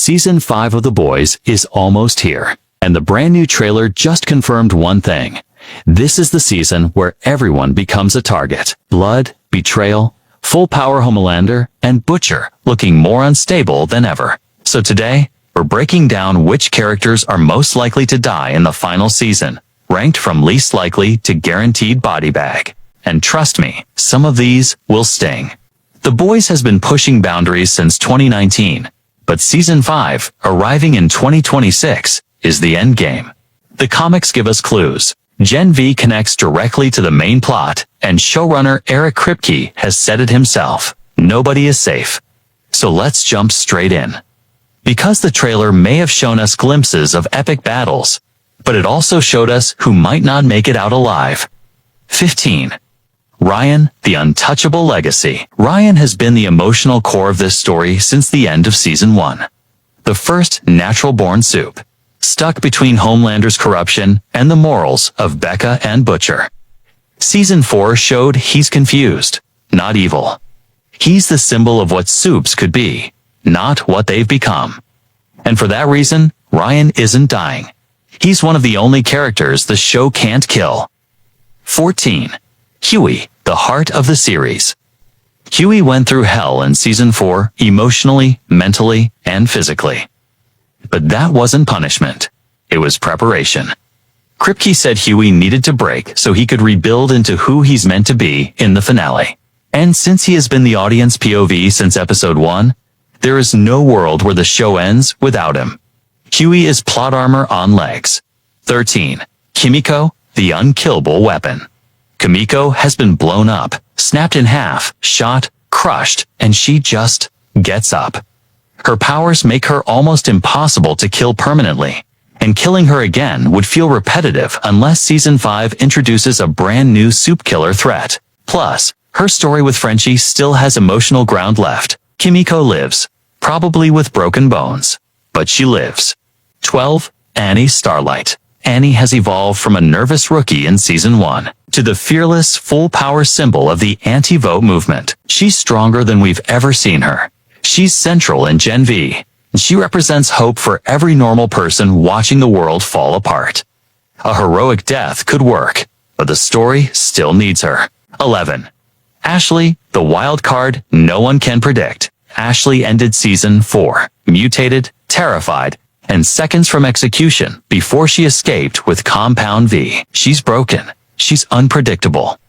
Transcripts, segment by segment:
Season 5 of The Boys is almost here, and the brand new trailer just confirmed one thing. This is the season where everyone becomes a target. Blood, betrayal, full power Homelander, and Butcher looking more unstable than ever. So today, we're breaking down which characters are most likely to die in the final season, ranked from least likely to guaranteed body bag. And trust me, some of these will sting. The Boys has been pushing boundaries since 2019, but Season 5, arriving in 2026, is the end game. The comics give us clues. Gen V connects directly to the main plot, and showrunner Eric Kripke has said it himself. Nobody is safe. So let's jump straight in. Because the trailer may have shown us glimpses of epic battles, but it also showed us who might not make it out alive. 15. Ryan, the untouchable legacy. Ryan has been the emotional core of this story since the end of Season 1. The first natural-born soup, stuck between Homelander's corruption and the morals of Becca and Butcher. Season 4 showed he's confused, not evil. He's the symbol of what soups could be, not what they've become. And for that reason, Ryan isn't dying. He's one of the only characters the show can't kill. 14. Huey, the heart of the series. Huey went through hell in Season 4, emotionally, mentally, and physically. But that wasn't punishment. It was preparation. Kripke said Huey needed to break so he could rebuild into who he's meant to be in the finale. And since he has been the audience POV since Episode 1, there is no world where the show ends without him. Huey is plot armor on legs. 13. Kimiko, the unkillable weapon. Kimiko has been blown up, snapped in half, shot, crushed, and she just gets up. Her powers make her almost impossible to kill permanently, and killing her again would feel repetitive unless Season 5 introduces a brand new soup killer threat. Plus, her story with Frenchie still has emotional ground left. Kimiko lives, probably with broken bones, but she lives. 12. Annie Starlight. Annie has evolved from a nervous rookie in Season 1 to the fearless, full-power symbol of the anti-Vought movement. She's stronger than we've ever seen her. She's central in Gen V, and she represents hope for every normal person watching the world fall apart. A heroic death could work, but the story still needs her. 11. Ashley, the wild card no one can predict. Ashley ended Season 4, mutated, terrified, and seconds from execution before she escaped with Compound V. She's broken. She's unpredictable.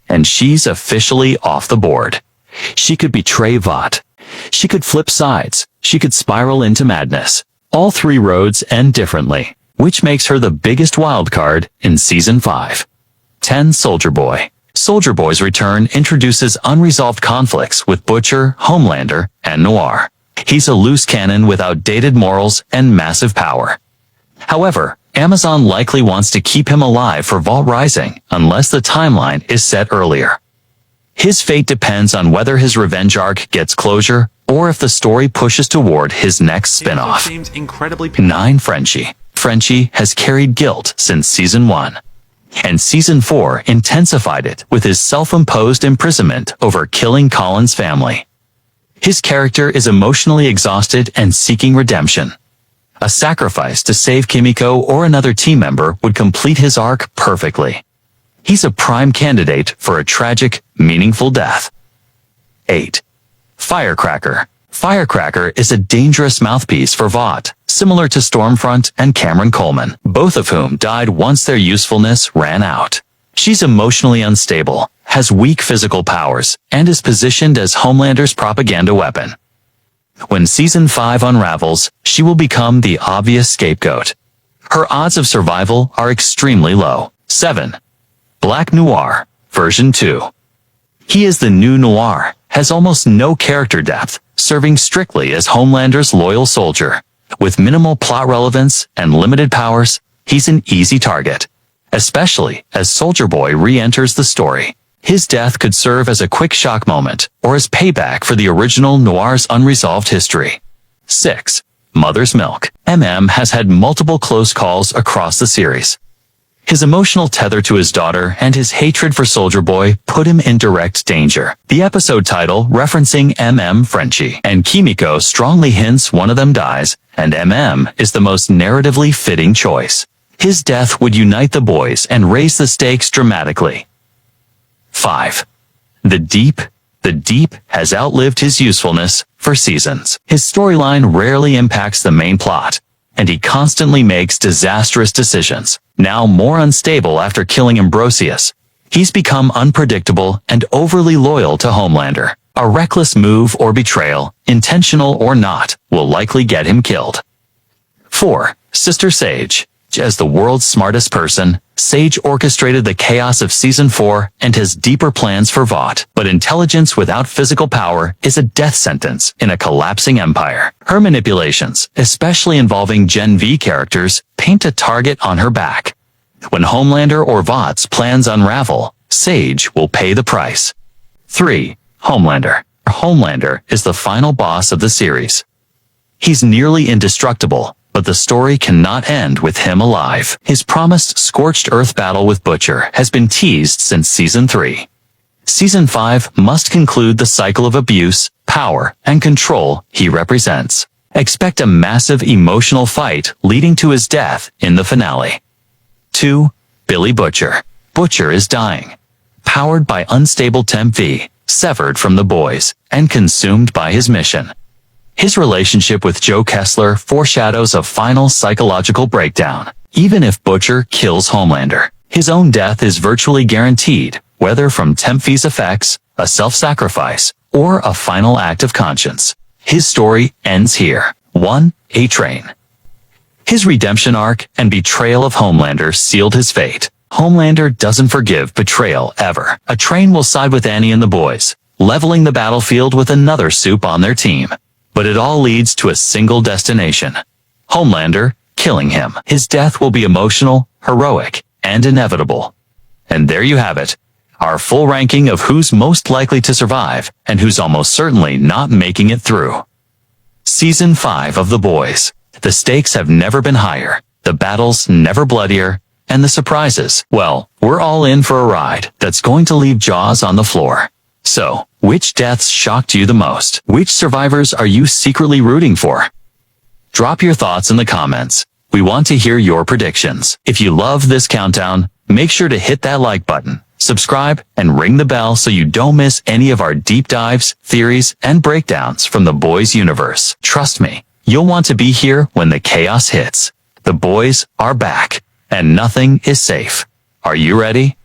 And she's officially off the board. She could betray Vought. She could flip sides. She could spiral into madness. All three roads end differently, which makes her the biggest wild card in Season 5. 10. Soldier Boy. Soldier Boy's return introduces unresolved conflicts with Butcher, Homelander, and Noir. He's a loose cannon with outdated morals and massive power. However, Amazon likely wants to keep him alive for Vought Rising unless the timeline is set earlier. His fate depends on whether his revenge arc gets closure or if the story pushes toward his next spin-off. 9. Frenchie. Frenchie has carried guilt since Season 1. And Season 4 intensified it with his self-imposed imprisonment over killing Colin's family. His character is emotionally exhausted and seeking redemption. A sacrifice to save Kimiko or another team member would complete his arc perfectly. He's a prime candidate for a tragic, meaningful death. 8. Firecracker. Firecracker is a dangerous mouthpiece for Vought, similar to Stormfront and Cameron Coleman, both of whom died once their usefulness ran out. She's emotionally unstable, has weak physical powers, and is positioned as Homelander's propaganda weapon. When Season 5 unravels, she will become the obvious scapegoat. Her odds of survival are extremely low. 7. Black Noir, Version 2. He is the new Noir, has almost no character depth, serving strictly as Homelander's loyal soldier. With minimal plot relevance and limited powers, he's an easy target, especially as Soldier Boy re-enters the story. His death could serve as a quick shock moment, or as payback for the original Noir's unresolved history. 6. Mother's Milk. MM has had multiple close calls across the series. His emotional tether to his daughter and his hatred for Soldier Boy put him in direct danger. The episode title, referencing Frenchie and Kimiko, strongly hints one of them dies, and is the most narratively fitting choice. His death would unite the boys and raise the stakes dramatically. 5. The Deep. The Deep has outlived his usefulness for seasons. His storyline rarely impacts the main plot, and he constantly makes disastrous decisions. Now more unstable after killing Ambrosius, he's become unpredictable and overly loyal to Homelander. A reckless move or betrayal, intentional or not, will likely get him killed. 4. Sister Sage. As the world's smartest person, Sage orchestrated the chaos of Season 4 and has deeper plans for Vought. But intelligence without physical power is a death sentence in a collapsing empire. Her manipulations, especially involving Gen V characters, paint a target on her back. When Homelander or Vought's plans unravel, Sage will pay the price. 3. Homelander. Homelander is the final boss of the series. He's nearly indestructible, but the story cannot end with him alive. His promised scorched earth battle with Butcher has been teased since Season 3. Season 5 must conclude the cycle of abuse, power, and control he represents. Expect a massive emotional fight leading to his death in the finale. 2. Billy Butcher. Butcher is dying. Powered by unstable Temp V, severed from the boys, and consumed by his mission. His relationship with Joe Kessler foreshadows a final psychological breakdown. Even if Butcher kills Homelander, his own death is virtually guaranteed, whether from Temp V's effects, a self-sacrifice, or a final act of conscience. His story ends here. 1. A-Train. His redemption arc and betrayal of Homelander sealed his fate. Homelander doesn't forgive betrayal ever. A train will side with Annie and the boys, leveling the battlefield with another soup on their team. But it all leads to a single destination. Homelander, killing him. His death will be emotional, heroic, and inevitable. And there you have it. Our full ranking of who's most likely to survive, and who's almost certainly not making it through. Season 5 of The Boys. The stakes have never been higher, the battles never bloodier, and the surprises, well, we're all in for a ride that's going to leave jaws on the floor. So, which deaths shocked you the most? Which survivors are you secretly rooting for? Drop your thoughts in the comments. We want to hear your predictions. If you love this countdown, make sure to hit that like button, subscribe, and ring the bell so you don't miss any of our deep dives, theories, and breakdowns from The Boys universe. Trust me, you'll want to be here when the chaos hits. The boys are back, and nothing is safe. Are you ready?